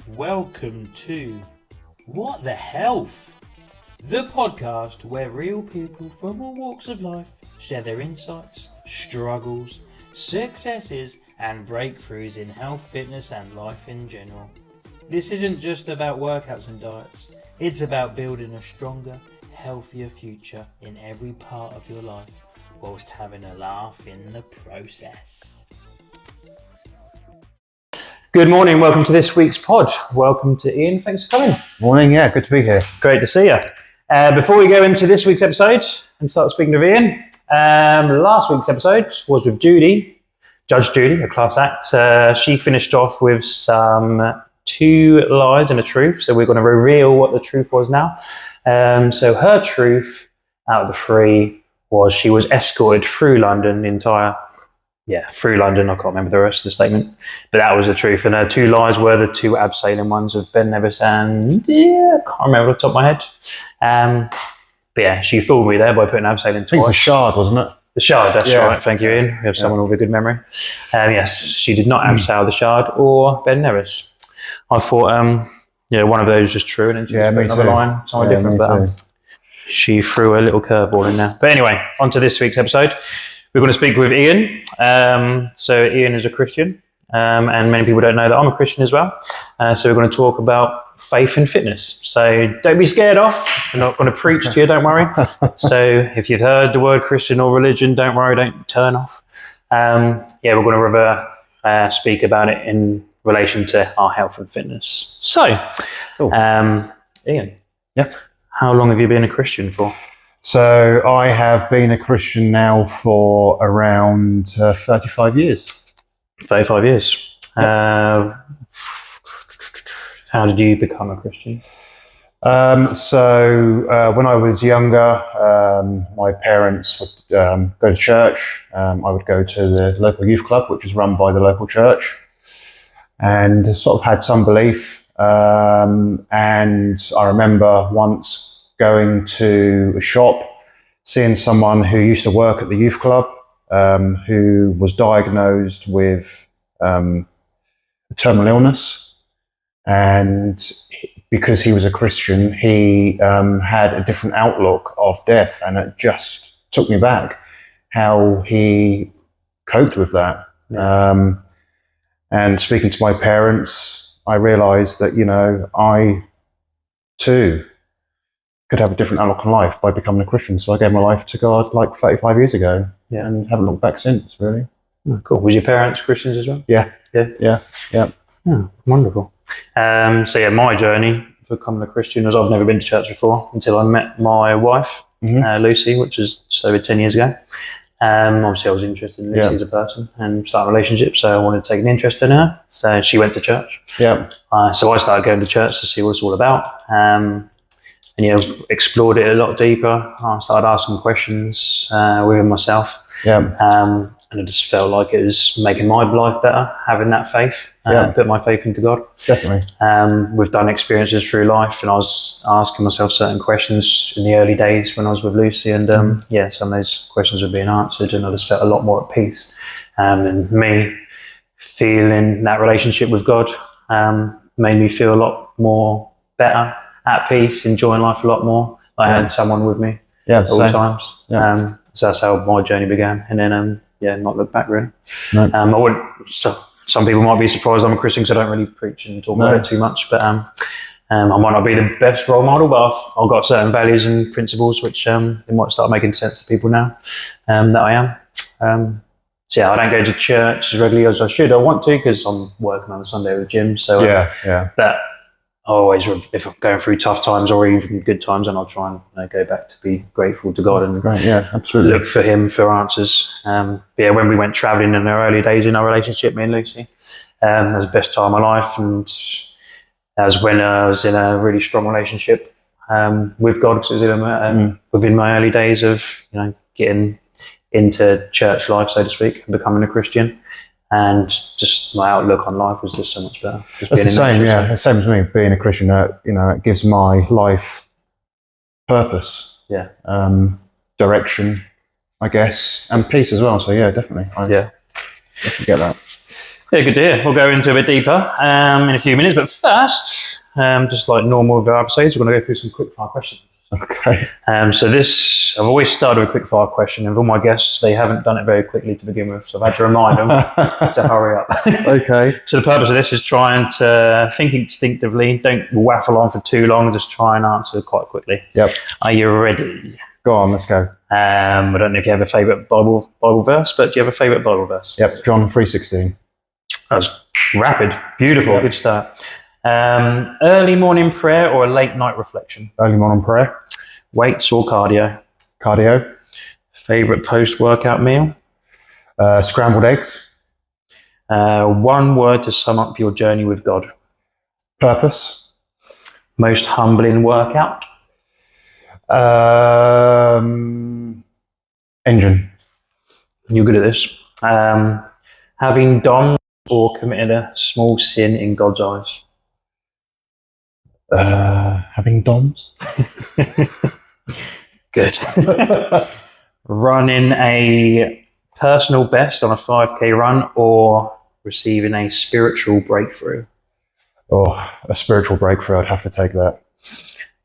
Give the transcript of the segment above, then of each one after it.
Welcome to What the Health? The podcast where real people from all walks of life share their insights, struggles, successes and breakthroughs in health, fitness and life in general. This isn't just about workouts and diets, it's about building a stronger, healthier future in every part of your life whilst having a laugh in the process. Good morning, welcome to this week's pod. Welcome to Ian, thanks for coming. Morning, yeah, good to be here. Great to see you. Before we go into this week's episode and start speaking of Ian, last week's episode was with Judy, Judge Judy, a class act. She finished off with some 2 lies and a truth, so we're going to reveal what the truth was now. So her truth out of the 3 was she was escorted through London, through London. I can't remember the rest of the statement, but that was the truth. And her 2 lies were the 2 abseiling ones of Ben Nevis and I can't remember off the top of my head. But yeah, she fooled me there by putting abseiling I think it's twice. a shard, wasn't it? The shard, that's Yeah. right. Thank you, Ian. We have someone with a good memory. Yes, she did not abseil the shard or Ben Nevis. I thought, one of those was true, and then she just put another line, something different. But she threw a little curveball in there. But anyway, on to this week's episode. We're going to speak with Ian. So Ian is a Christian, and many people don't know that I'm a Christian as well. So we're going to talk about faith and fitness. So don't be scared off. We're not going to preach to you, don't worry. So if you've heard the word Christian or religion, don't worry, don't turn off. We're going to speak about it in relation to our health and fitness. So, Cool. Ian, Yeah. how long have you been a Christian for? So I have been a Christian now for around 35 years. 35 years. How did you become a Christian? When I was younger, my parents would go to church. I would go to the local youth club, which is run by the local church, and sort of had some belief. And I remember once going to a shop, seeing someone who used to work at the youth club, who was diagnosed with terminal illness. And because he was a Christian, he had a different outlook of death, and it just took me back how he coped with that. And speaking to my parents, I realized that, I too could have a different outlook on life by becoming a Christian. So I gave my life to God like 35 years ago, and haven't looked back since, really. Oh, cool. Was your parents Christians as well? Yeah. Oh, wonderful. My journey for becoming a Christian was I've never been to church before until I met my wife, Lucy, which was just over 10 years ago. Obviously I was interested in Lucy as a person and started a relationship, so I wanted to take an interest in her. So she went to church. Yeah. So I started going to church to see what it's all about. Explored it a lot deeper. I started asking questions within myself. And I just felt like it was making my life better, having that faith, put my faith into God. Definitely. We've done experiences through life, and I was asking myself certain questions in the early days when I was with Lucy, and some of those questions were being answered, and I just felt a lot more at peace. And me feeling that relationship with God made me feel a lot more better, at peace, enjoying life a lot more. I had someone with me at all times. So that's how my journey began. And then, not look back really. No. I wouldn't. So some people might be surprised I'm a Christian because I don't really preach and talk about it too much. But I might not be the best role model, but I've got certain values and principles which it might start making sense to people now that I am. I don't go to church as regularly as I should. I want to because I'm working on a Sunday with Jim. So that. I always, if I'm going through tough times or even good times, and I'll try and go back to be grateful to God and absolutely. look for Him for answers. When we went travelling in the early days in our relationship, me and Lucy, it was the best time of my life, and that was when I was in a really strong relationship with God, because it was within my early days of getting into church life, so to speak, and becoming a Christian. And just my outlook on life was just so much better. That's the same, the same as me. Being a Christian, it gives my life purpose, direction, I guess, and peace as well. So definitely, I definitely get that. Yeah, good to hear. We'll go into a bit deeper in a few minutes, but first, just like normal with our episodes, we're going to go through some quick fire questions. Okay. So this, I've always started with a quick fire question, and with all my guests, they haven't done it very quickly to begin with, so I've had to remind them to hurry up. Okay. So the purpose of this is trying to think instinctively, don't waffle on for too long, just try and answer quite quickly. Yep. Are you ready? Go on, let's go. I don't know if you have a favourite Bible verse, but do you have a favourite Bible verse? Yep, John 3:16. That was rapid. Beautiful. Yep. Good start. Early morning prayer or a late night reflection? Early morning prayer. Weights or cardio? Cardio. Favourite post-workout meal? Scrambled eggs. One word to sum up your journey with God. Purpose. Most humbling workout? Engine. You're good at this. Having done or committed a small sin in God's eyes? Having DOMs. Good. Running a personal best on a 5K run or receiving a spiritual breakthrough? Oh, a spiritual breakthrough. I'd have to take that.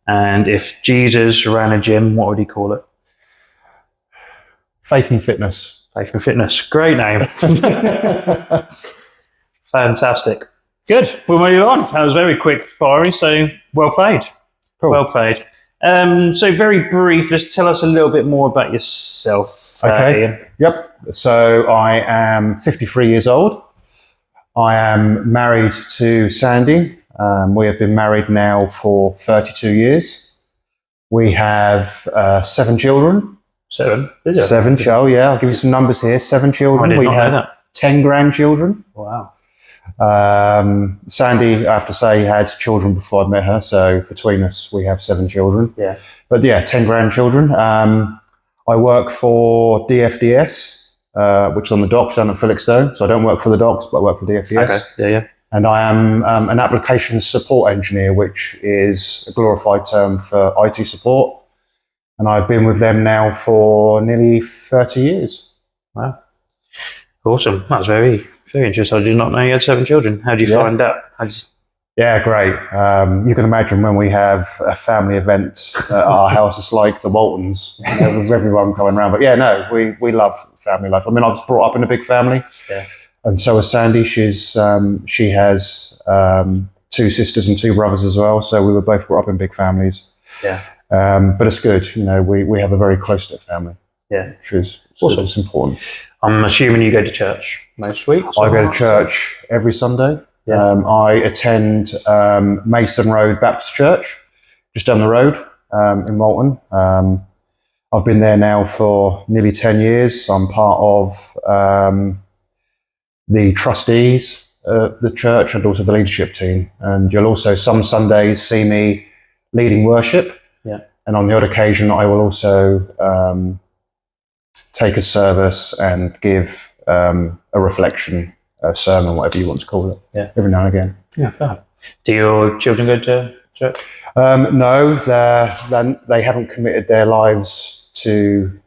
And if Jesus ran a gym, what would he call it? Faith and Fitness. Faith and Fitness. Great name. Fantastic. Good. We'll move on. That was very quick firing, so well played. Cool. Well played. So very brief, just tell us a little bit more about yourself. Okay. Ian. Yep. So I am 53 years old. I am married to Sandy. We have been married now for 32 years. We have 7 children. 7? Is it? 7. Oh, yeah. I'll give you some numbers here. 7 I children. did We not know have that. 10 grandchildren. Wow. Sandy, I have to say, had children before I met her. So between us, we have 7 children. Yeah. But yeah, 10 grandchildren. I work for DFDS, which is on the docks down at Felixstowe. So I don't work for the docks, but I work for DFDS. Okay. Yeah, yeah. And I am an application support engineer, which is a glorified term for IT support. And I've been with them now for nearly 30 years. Wow. Awesome. That was very, very interesting. I did not know you had 7 children. How do you find that? Yeah, great. You can imagine when we have a family event at our house, it's like the Waltons, with everyone coming around. But yeah, no, we love family life. I mean, I was brought up in a big family. Yeah. And so is Sandy. She has 2 sisters and 2 brothers as well. So we were both brought up in big families. Yeah. But it's good. You know, we have a very close-knit family. Yeah. Which is Awesome. It's important. I'm assuming you go to church most weeks? I go to church every Sunday. Yeah. I attend Mason Road Baptist Church, just down the road in Malton. I've been there now for nearly 10 years. I'm part of the trustees of the church and also the leadership team. And you'll also some Sundays see me leading worship. Yeah. And on the odd occasion, I will also take a service and give a reflection, a sermon, whatever you want to call it. Yeah. Every now and again. Yeah, fair. Do your children go to church? No, they haven't committed their lives to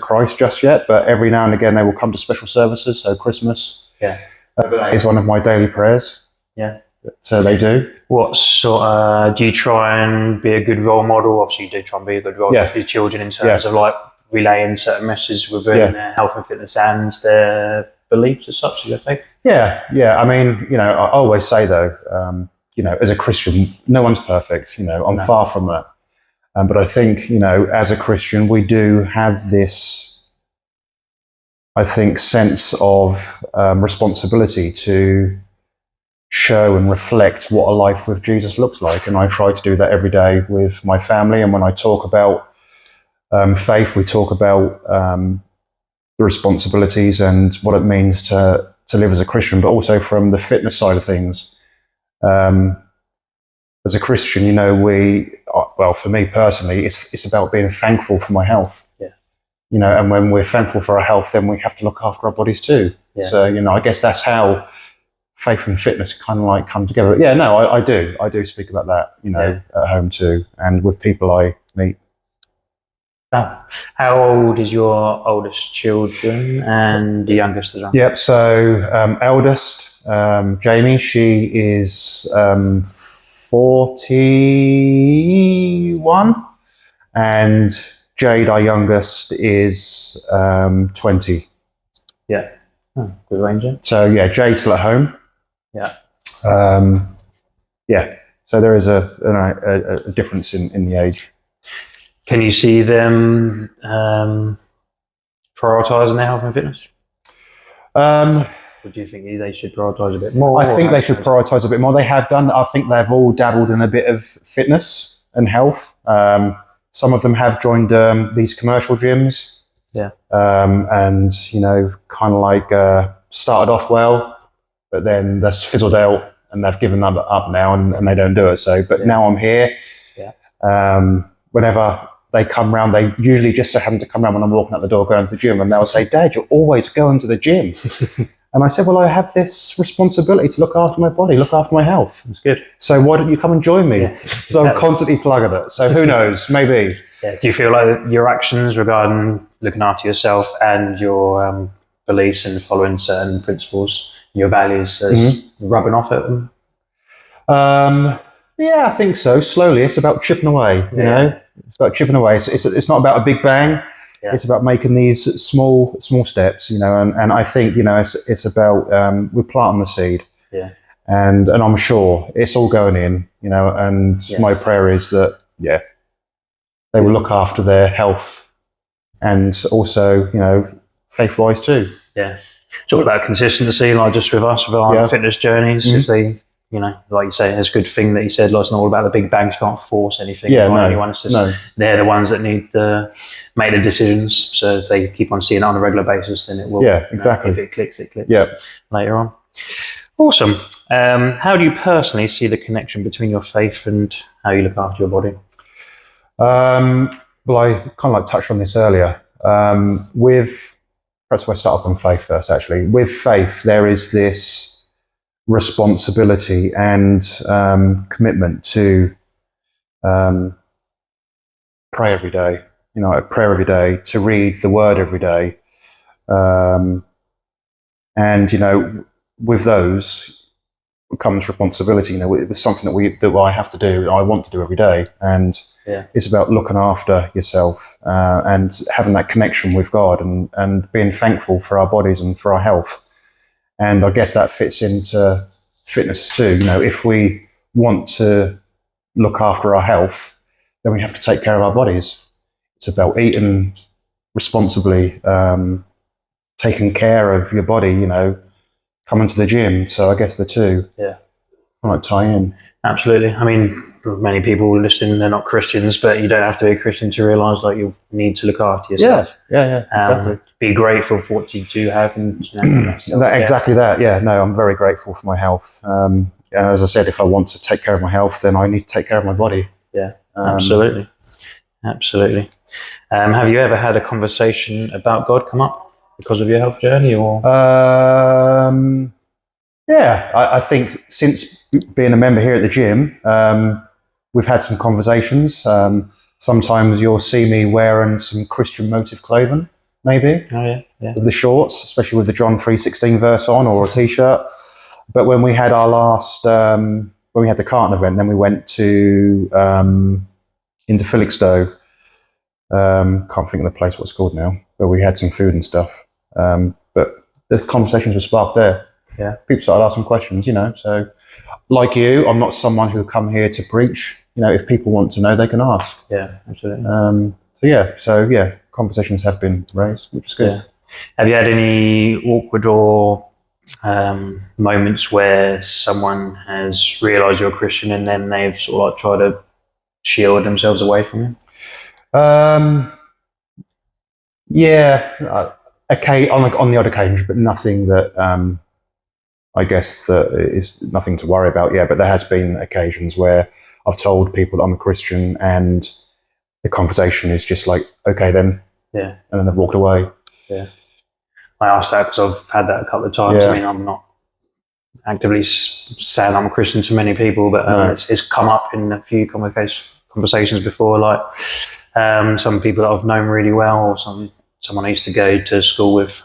Christ just yet. But every now and again, they will come to special services. So Christmas. Yeah. That is one of my daily prayers. Yeah. So they do. What sort? Do you try and be a good role model? Obviously, you do try and be a good role model for your children in terms of like relaying certain messages within their health and fitness and their beliefs as such as their faith. Yeah. I mean, you know, I always say though, you know, as a Christian, no one's perfect. You know, I'm far from that. But I think, you know, as a Christian, we do have this, I think, sense of responsibility to show and reflect what a life with Jesus looks like. And I try to do that every day with my family. And when I talk about faith, we talk about the responsibilities and what it means to live as a Christian, but also from the fitness side of things. As a Christian, you know, well, for me personally, it's about being thankful for my health. Yeah. You know, and when we're thankful for our health, then we have to look after our bodies too. Yeah. So, you know, I guess that's how faith and fitness kind of like come together. Yeah, no, I do speak about that, you know, at home too, and with people I meet. How old is your oldest children and the youngest as well? Yep. So eldest Jamie. She is 41, and Jade, our youngest, is 20. Yeah. Oh, good range. Yeah. So yeah, Jade's still at home. Yeah. Yeah. So there is a difference in the age. Can you see them prioritising their health and fitness? Or do you think they should prioritise a bit more? I think they should prioritise a bit more. They have done. I think they've all dabbled in a bit of fitness and health. Some of them have joined these commercial gyms. Yeah. And, kind of like started off well, but then that's fizzled out and they've given that up now and they don't do it. So, but now I'm here. Yeah. Whenever they come round, they usually just so happen to come round when I'm walking out the door going to the gym, and they'll say, "Dad, you're always going to the gym." And I said, "Well, I have this responsibility to look after my body, look after my health. That's good. So why don't you come and join me?" Yeah, exactly. So I'm constantly plugging it. So who knows? Maybe. Yeah. Do you feel like your actions regarding looking after yourself and your beliefs and following certain principles, your values, is rubbing off at them? Yeah, I think so. Slowly, it's about chipping away. You know, it's about chipping away. It's not about a big bang. Yeah. It's about making these small steps. And I think it's about we're planting the seed. Yeah. And I'm sure it's all going in. And my prayer is that they will look after their health and also faith-wise too. Yeah. It's all about consistency, like just with us, with our fitness journeys. If they, like you say, it's a good thing that you said, like, it's not all about the big bangs, you can't force anything on anyone. It's just they're the ones that need to make the decisions. So if they keep on seeing it on a regular basis, then it will. Yeah, exactly. If it clicks, it clicks. Yeah. Later on. Awesome. How do you personally see the connection between your faith and how you look after your body? Well, I kind of touched on this earlier. Perhaps we'll start up on faith first, actually. With faith, there is this responsibility and commitment to pray every day, prayer every day, to read the word every day. And, with those comes responsibility. It's something that I have to do, I want to do every day. And it's about looking after yourself and having that connection with God and being thankful for our bodies and for our health. And I guess that fits into fitness too. If we want to look after our health, then we have to take care of our bodies. It's about eating responsibly, taking care of your body, coming to the gym. So I guess the two might tie in. Absolutely. I mean, many people listening, they're not Christians, but you don't have to be a Christian to realise that you need to look after yourself. Yeah, exactly. Be grateful for what you do have. And, exactly that. Yeah, no, I'm very grateful for my health. And as I said, if I want to take care of my health, then I need to take care of my body. Yeah, absolutely. Absolutely. Have you ever had a conversation about God come up because of your health journey? Or yeah, I think since being a member here at the gym, we've had some conversations. Sometimes you'll see me wearing some Christian motive clothing, maybe. Oh yeah. With the shorts, especially with the John 3:16 verse on, or a t-shirt. But when we had our last, when we had the Carton event, then we went to into Felixstowe. Can't think of the place what it's called now, but we had some food and stuff. But the conversations were sparked there. Yeah, people started asking questions, So, like you, I'm not someone who come here to preach. If people want to know, they can ask. Yeah, absolutely. So conversations have been raised, which is good. Yeah. Have you had any awkward or moments where someone has realised you're a Christian and then they've sort of like tried to shield themselves away from you? Okay, on the odd occasion, but nothing that I guess that is nothing to worry about. Yeah, but there has been occasions where I've told people that I'm a Christian, and the conversation is just like, okay, then, and then they've walked away. Yeah, I asked that because I've had that a couple of times. Yeah. I mean, I'm not actively saying I'm a Christian to many people, but it's come up in a few conversations before, like some people that I've known really well, or someone I used to go to school with,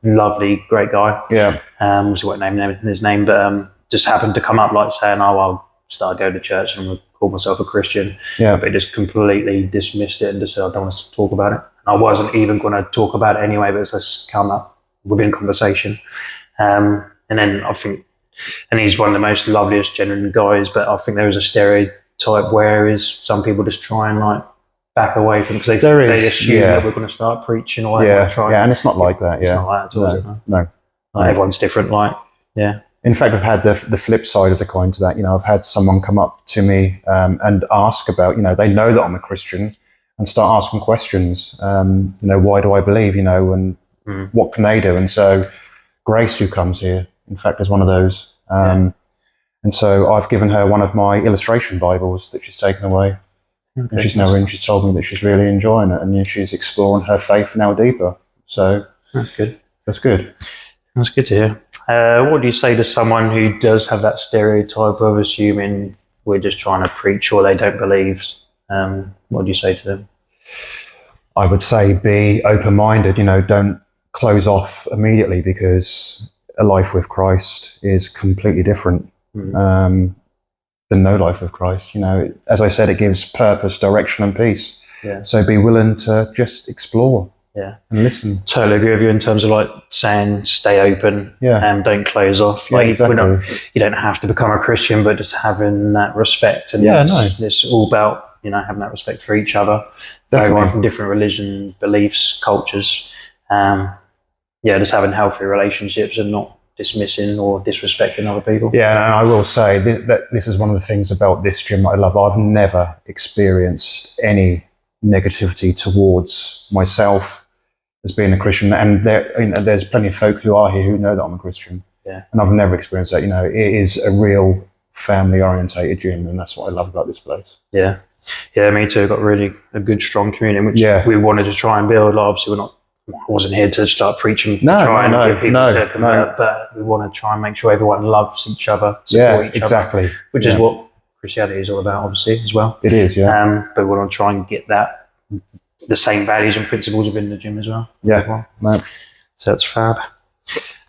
lovely, great guy. Yeah. Obviously won't name his name, but just happened to come up like saying, "Oh, I'll start going to church and I'm gonna call myself a Christian." Yeah. But he just completely dismissed it and just said, "I don't want to talk about it." I wasn't even going to talk about it anyway, but it's just come up within conversation. And then I think, and he's one of the most loveliest, genuine guys, but I think there is a stereotype where some people just try and like back away from, because they assume that we're going to start preaching or and it's not like that. It's not like that at all, is it? No. Like, everyone's different. Like, yeah. In fact, I've had the flip side of the coin to that. I've had someone come up to me and ask about, they know that I'm a Christian, and start asking questions. Why do I believe? And what can they do? And so, Grace, who comes here, in fact, is one of those. And so I've given her one of my illustration Bibles that she's taken away. Okay. And she's now in. She's told me that she's really enjoying it, and she's exploring her faith now deeper. So that's good. That's good. That's good to hear. What do you say to someone who does have that stereotype of assuming we're just trying to preach or they don't believe? What do you say to them? I would say be open-minded. Don't close off immediately, because a life with Christ is completely different than no life with Christ. As I said, it gives purpose, direction, and peace. Yeah. So be willing to just explore. Yeah, and listen. Totally agree with you in terms of like saying stay open and don't close off. Like, exactly. You don't have to become a Christian, but just having that respect, and it's all about having that respect for each other. Everyone from different religion, beliefs, cultures. Just having healthy relationships and not dismissing or disrespecting other people. Yeah, and I will say that this is one of the things about this gym that I love. I've never experienced any negativity towards myself as being a Christian, and there's plenty of folk who are here who know that I'm a Christian, and I've never experienced that. It is a real family-orientated gym, and that's what I love about this place. Yeah, me too. Got really a good, strong community, which we wanted to try and build. Obviously, I wasn't here to start preaching to try and get people to convert, but we want to try and make sure everyone loves each other, support each other, which is what Christianity is all about, obviously, as well. It is, but we want to try and get the same values and principles within the gym as well. Yeah. So that's fab.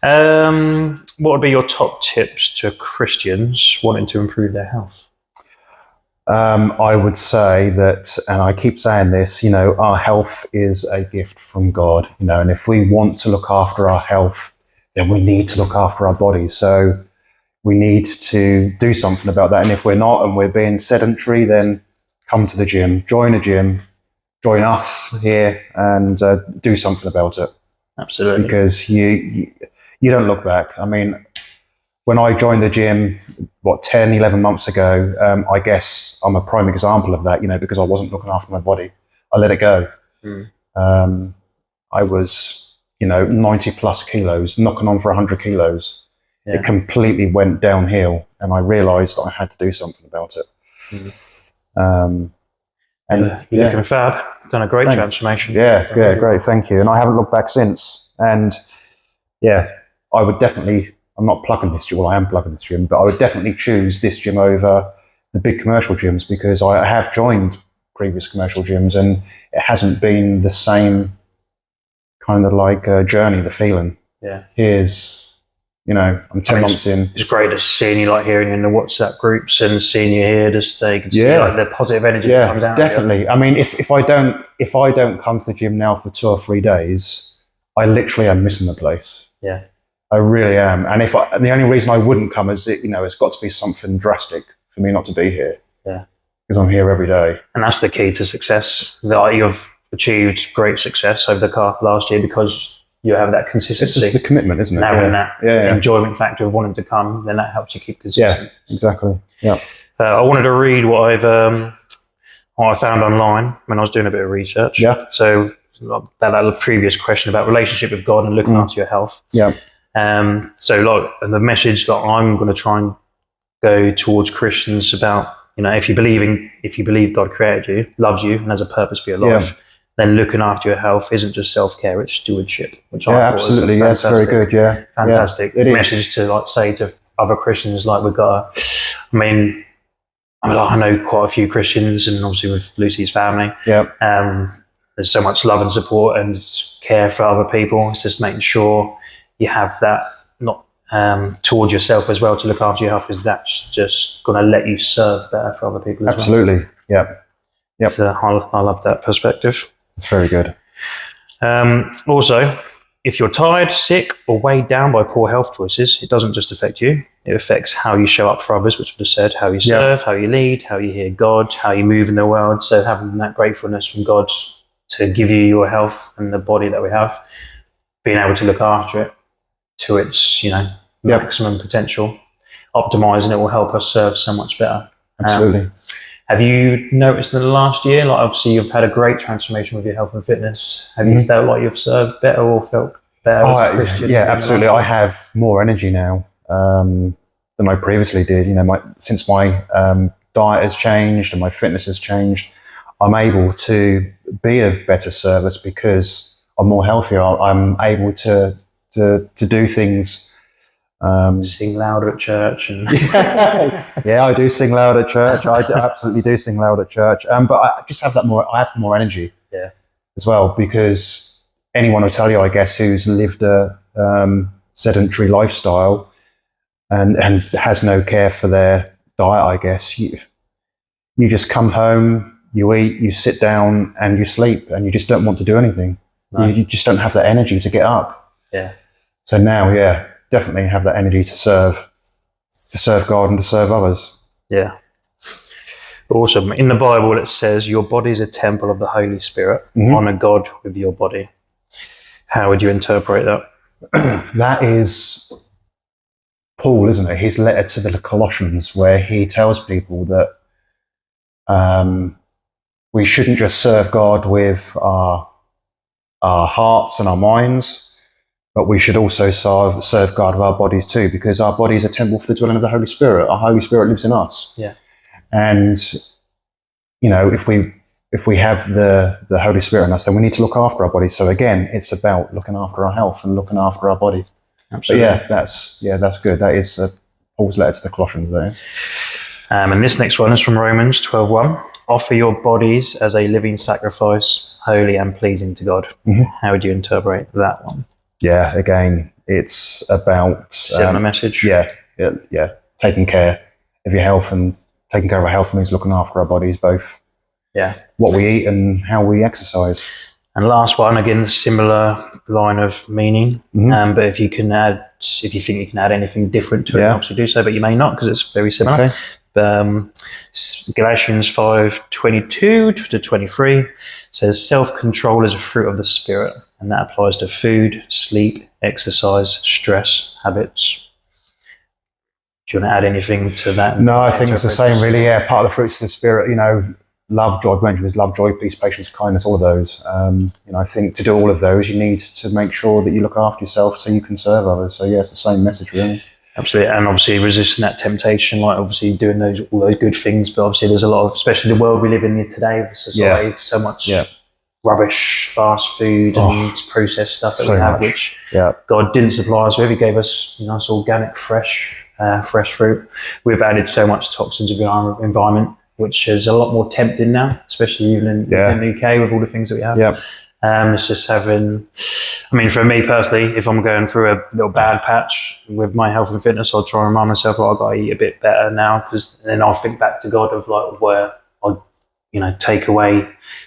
What would be your top tips to Christians wanting to improve their health? I would say that, and I keep saying this, our health is a gift from God, and if we want to look after our health, then we need to look after our bodies. So we need to do something about that. And if we're not, and we're being sedentary, then come to the gym, join a gym, join us here, and do something about it. Absolutely. Because you don't look back. I mean, when I joined the gym, 10, 11 months ago, I guess I'm a prime example of that, because I wasn't looking after my body. I let it go. I was, 90 plus kilos, knocking on for 100 kilos. It completely went downhill, and I realized I had to do something about it. And you're looking fab. Done a great transformation. Yeah, great. Thank you. And I haven't looked back since. And I would definitely, I'm not plugging this gym, well, I am plugging this gym, but I would definitely choose this gym over the big commercial gyms, because I have joined previous commercial gyms and it hasn't been the same kind of like journey, the feeling. Yeah. Here's, I'm 10 months in. It's great to seeing you, like hearing you in the WhatsApp groups and seeing you here, just you can see like the positive energy that comes out. Definitely. I mean, if I don't come to the gym now for 2 or 3 days, I literally am missing the place. Yeah. I really am. And the only reason I wouldn't come is it's got to be something drastic for me not to be here. Yeah. Because I'm here every day. And that's the key to success. You've achieved great success over the last year because you have that consistency. It's just a commitment, isn't it? And having that enjoyment factor of wanting to come, then that helps you keep consistent. Yeah, exactly. Yeah. I wanted to read what I found online when I was doing a bit of research. Yeah. So that previous question about relationship with God and looking after your health. Yeah. And the message that I'm going to try and go towards Christians about, if you believe God created you, loves you, and has a purpose for your life, then looking after your health isn't just self-care, it's stewardship, which I thought absolutely. was a very good. Yeah. Fantastic message to say to other Christians, we've got I know quite a few Christians, and obviously with Lucy's family. Yeah. There's so much love and support and care for other people. It's just making sure you have that not towards yourself as well to look after your health, because that's just going to let you serve better for other people as well. Absolutely. Yeah. Yep. So I love that perspective. It's very good. Also, if you're tired, sick, or weighed down by poor health choices, it doesn't just affect you. It affects how you show up for others, which I've just said, how you serve, how you lead, how you hear God, how you move in the world. So having that gratefulness from God to give you your health and the body that we have, being able to look after it to its, maximum potential, optimizing it will help us serve so much better. Absolutely. Have you noticed in the last year, like obviously you've had a great transformation with your health and fitness. Have you felt like you've served better or felt better as a Christian? Yeah, absolutely. I have more energy now than I previously did. Since my diet has changed and my fitness has changed, I'm able to be of better service because I'm more healthier. I'm able to do things. Sing louder at church. Yeah, I do sing loud at church. Absolutely do sing loud at church. But I just have I have more energy. Yeah. As well, because anyone will tell you, I guess, who's lived a sedentary lifestyle and has no care for their diet, I guess, you just come home, you eat, you sit down and you sleep and you just don't want to do anything. No. You just don't have that energy to get up. Yeah. So now, definitely have that energy to serve God and to serve others. Yeah. Awesome. In the Bible, it says your body is a temple of the Holy Spirit. Honor God with your body. How would you interpret that? That is Paul, isn't it? His letter to the Colossians, where he tells people that we shouldn't just serve God with our hearts and our minds, but we should also serve God with our bodies too, because our body is a temple for the dwelling of the Holy Spirit. Our Holy Spirit lives in us. Yeah. And, if we have the Holy Spirit in us, then we need to look after our body. So again, it's about looking after our health and looking after our body. Absolutely. But that's good. That is Paul's letter to the Colossians there. And this next one is from Romans 12:1. Offer your bodies as a living sacrifice, holy and pleasing to God. How would you interpret that one? Yeah, again, it's about similar message. Yeah. Taking care of your health, and taking care of our health means looking after our bodies, both what we eat and how we exercise. And last one, again, similar line of meaning. But if you think you can add anything different to it, obviously do so, but you may not because it's very similar. Okay. Galatians 5:22 to 23 says self-control is a fruit of the Spirit, and that applies to food, sleep, exercise, stress, habits. Do you want to add anything to that? No, I think it's the same, really. Yeah, part of the fruits of the Spirit, love, joy, love, joy, peace, patience, kindness, all of those. I think to do all of those, you need to make sure that you look after yourself so you can serve others. So, it's the same message, really. Absolutely. And obviously resisting that temptation, like obviously doing all those good things. But obviously there's a lot of, especially the world we live in today, society, so much rubbish, fast food and processed stuff that we have, which God didn't supply us with. He gave us nice organic, fresh fruit. We've added so much toxins of our environment, which is a lot more tempting now, especially even in the UK with all the things that we have. It's just having, for me personally, if I'm going through a little bad patch with my health and fitness, I'll try and remind myself, I've got to eat a bit better now, because then I'll think back to God of like where I'll, take away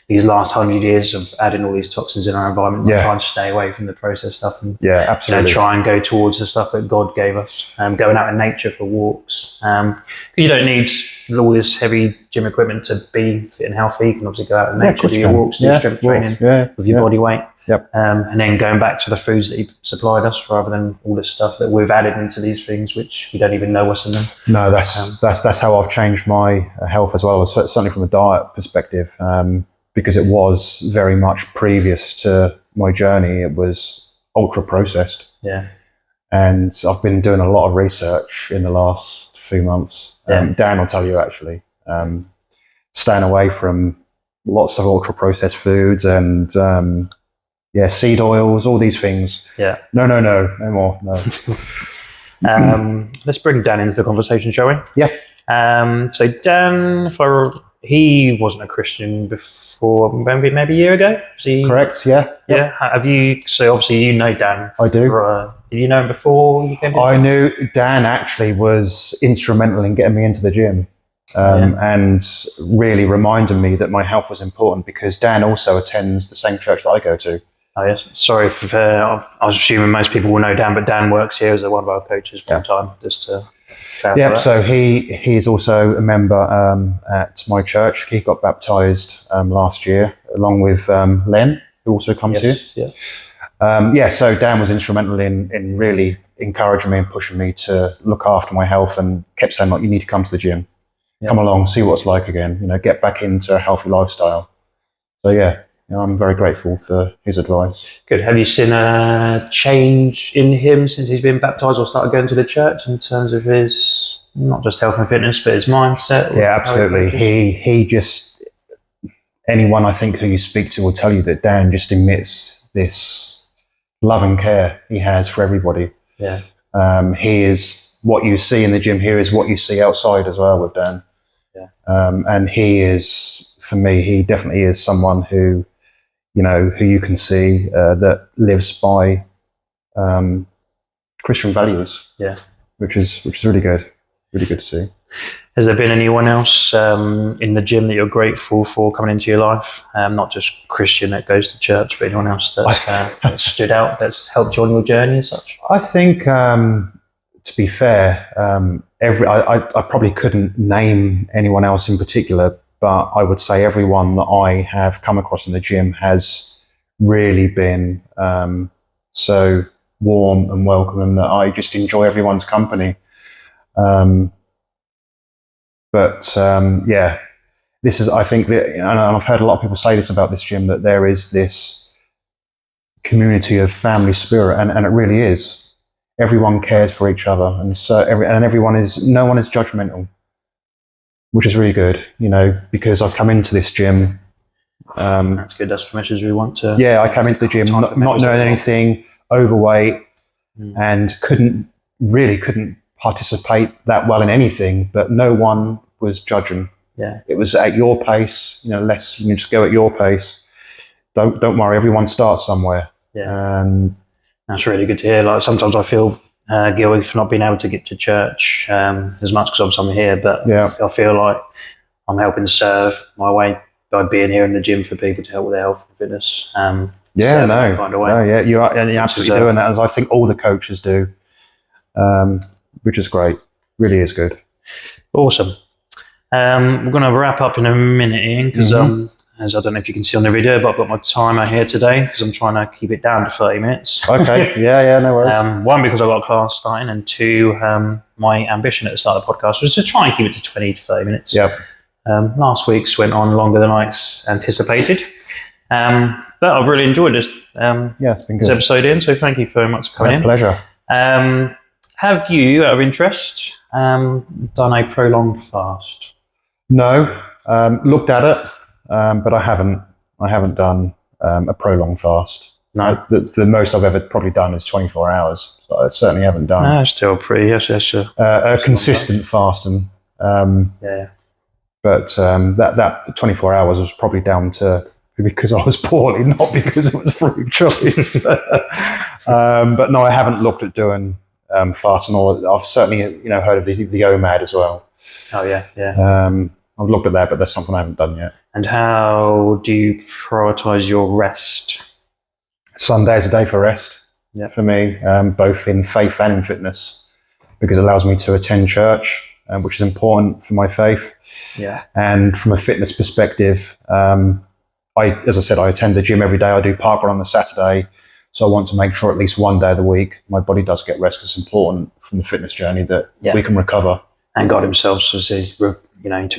these last 100 years of adding all these toxins in our environment, and try and stay away from the processed stuff, and absolutely. try and go towards the stuff that God gave us. Going out in nature for walks, because you don't need all this heavy gym equipment to be fit and healthy. You can obviously go out in nature, do your walks, do strength training with your body weight. And then going back to the foods that He supplied us, rather than all this stuff that we've added into these things, which we don't even know what's in them. No, that's how I've changed my health as well, certainly from a diet perspective, because it was very much previous to my journey. It was ultra processed. And I've been doing a lot of research in the last few months. Dan will tell you, actually, staying away from lots of ultra processed foods and seed oils, all these things. No more. No. Let's bring Dan into the conversation, shall we? So Dan, if I he wasn't a Christian before, maybe a year ago. Was he? Correct, yeah. Yeah. Have you? So obviously you know Dan. I do. Did you know him before you came? I knew Dan actually was instrumental in getting me into the gym. And really reminded me that my health was important, because Dan also attends the same church that I go to. Oh yes. Sorry for. I was assuming most people will know Dan, but Dan works here as one of our coaches full time. Just to clarify Yeah. that. So he is also a member at my church. He got baptized last year, along with Len, who also comes here. Yeah. So Dan was instrumental in really encouraging me and pushing me to look after my health, and kept saying, like, you need to come to the gym. Come along, see what it's like again, get back into a healthy lifestyle. So I'm very grateful for his advice. Good. Have you seen a change in him since he's been baptised or started going to the church, in terms of his, not just health and fitness, but his mindset? Yeah, absolutely. He just, anyone I think who you speak to will tell you that Dan just emits this love and care he has for everybody. Yeah. He is what you see in the gym here is what you see outside as well with Dan. Yeah. And he is, for me, he definitely is someone who, who you can see that lives by Christian values. Yeah. Which is really good to see. Has there been anyone else in the gym that you're grateful for coming into your life? Not just Christian that goes to church, but anyone else that's stood out, that's helped you on your journey as such? I think, to be fair, I probably couldn't name anyone else in particular, but I would say everyone that I have come across in the gym has really been so warm and welcoming that I just enjoy everyone's company. This is, I think that, and I've heard a lot of people say this about this gym, that there is this community of family spirit, and it really is. Everyone cares for each other, and so no one is judgmental, which is really good, because I've come into this gym. That's good. That's the message we want to. Yeah, I came into the gym not knowing anything, overweight, and couldn't participate that well in anything, but no one was judging. Yeah, it was at your pace. You just go at your pace. Don't worry. Everyone starts somewhere. Yeah, that's really good to hear. Like, sometimes I feel guilty for not being able to get to church as much, because obviously I'm here, but I feel like I'm helping serve my way by being here in the gym for people to help with their health and fitness. You are, and you're absolutely doing that, as I think all the coaches do, which is great. Really is good. Awesome. We're going to wrap up in a minute, Ian, because as I don't know if you can see on the video, but I've got my timer here today because I'm trying to keep it down to 30 minutes. Okay. Yeah, no worries. One, because I've got a class starting, and two, my ambition at the start of the podcast was to try and keep it to 20 to 30 minutes. Yep. Last week's went on longer than I anticipated. But I've really enjoyed this. It's been good. This episode, Ian, so thank you very much for coming in. Pleasure. Have you, out of interest, done a prolonged fast? No. Looked at it. But I haven't done a prolonged fast. No. The most I've ever probably done is 24 hours. So I certainly haven't done. No, still pretty. Yes. A consistent fasting. Yeah. But that 24 hours was probably down to because I was poorly, not because it was through choice. But no, I haven't looked at doing fasting. Or I've certainly heard of the OMAD as well. Oh yeah. I've looked at that, but that's something I haven't done yet. And how do you prioritise your rest? Sunday is a day for rest for me, both in faith and in fitness, because it allows me to attend church, which is important for my faith. Yeah. And from a fitness perspective, as I said, I attend the gym every day. I do parkrun on a Saturday. So I want to make sure at least one day of the week my body does get rest. It's important from the fitness journey that we can recover. And God himself says he took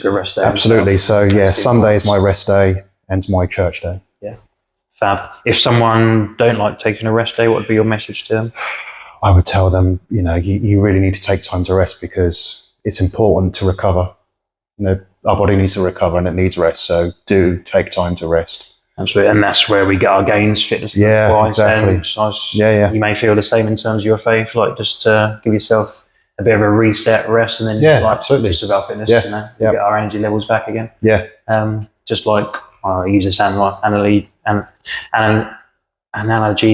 a rest day. Absolutely. So Sunday is my rest day and my church day. Yeah. Fab. If someone don't like taking a rest day, what would be your message to them? I would tell them, you really need to take time to rest, because it's important to recover. Our body needs to recover and it needs rest. So do take time to rest. Absolutely. And that's where we get our gains, fitness. Yeah, exactly. And you may feel the same in terms of your faith, like just give yourself a bit of a reset, rest, and then absolutely. just about fitness, Yeah. get our energy levels back again. Yeah. Just like I use this analogy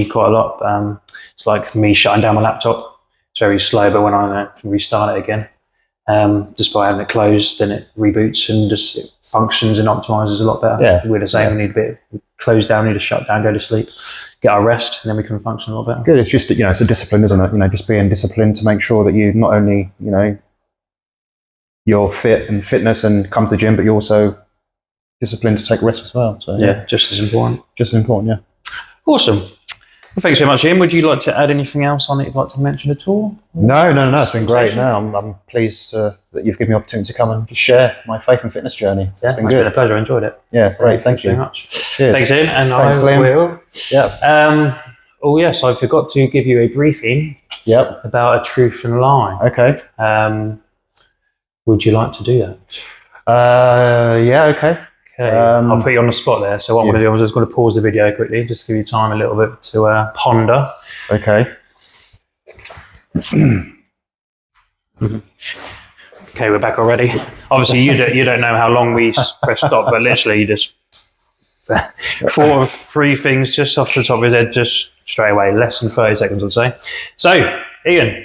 quite a lot. It's like me shutting down my laptop. It's very slow, but when I restart it again, just by having it closed, then it reboots and just it functions and optimizes a lot better. Yeah. We're the same. We need a bit close down, we need to shut down, go to sleep, get our rest, and then we can function a lot better. Good. It's just, it's a discipline, isn't it? Just being disciplined to make sure that you not only, you're fit and fitness and come to the gym, but you're also disciplined to take rest as well. So just as important. Just as important, yeah. Awesome. Well, thanks very much, Ian. Would you like to add anything else on it you'd like to mention at all? No. It's been great. No, I'm pleased that you've given me the opportunity to come and just share my faith and fitness journey. It's been good. Been a pleasure. I enjoyed it. Yeah, great. Thank you very much. Cheers. Thanks, Ian. And Thanks, I Liam. will. Yeah. Oh, yes, I forgot to give you a briefing Yep. about a truth and lie. Okay. Would you like to do that? Yeah. Okay. Okay, I'll put you on the spot there. So what I'm going to do, I'm just going to pause the video quickly, just to give you time a little bit to ponder. Okay. Okay, we're back already. Obviously, you don't know how long we press stop, but literally you just thought of three things just off the top of his head, just straight away, less than 30 seconds, I'd say. So, Ian,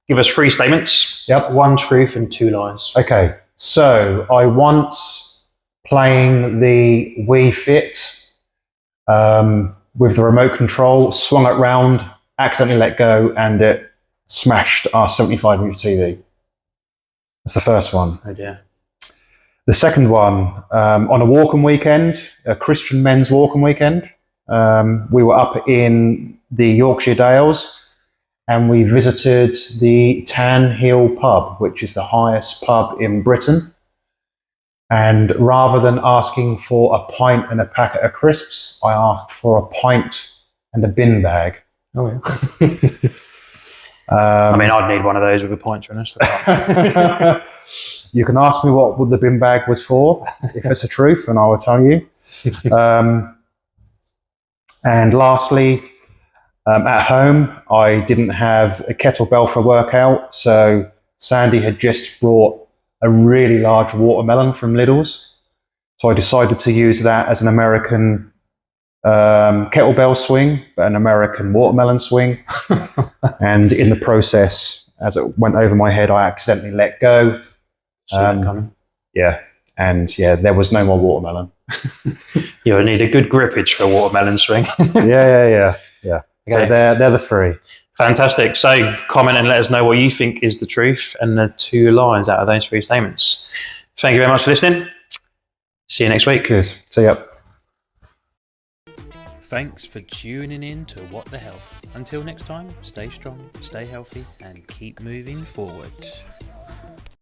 give us 3 statements. Yep. 1 truth and 2 lies. Okay. So I once playing the Wii Fit with the remote control, swung it round, accidentally let go, and it smashed our 75-inch TV. That's the first one. Oh dear. The second one, on a walking weekend, a Christian men's walking weekend, we were up in the Yorkshire Dales and we visited the Tan Hill pub, which is the highest pub in Britain. And rather than asking for a pint and a packet of crisps, I asked for a pint and a bin bag. Oh yeah. I mean, I'd need one of those with a pointer in it. You can ask me what the bin bag was for, if it's a truth, and I will tell you. And lastly, at home, I didn't have a kettlebell for a workout, so Sandy had just brought a really large watermelon from Lidl's. So I decided to use that as an American kettlebell swing, but an American watermelon swing. And in the process, as it went over my head, I accidentally let go. Yeah. And there was no more watermelon. You'll need a good grippage for a watermelon swing. Yeah. So Okay. they're the 3. Fantastic. So comment and let us know what you think is the truth and the 2 lies out of those 3 statements. Thank you very much for listening. See you next week. Cheers. See ya. Thanks for tuning in to What the Health. Until next time, stay strong, stay healthy, and keep moving forward.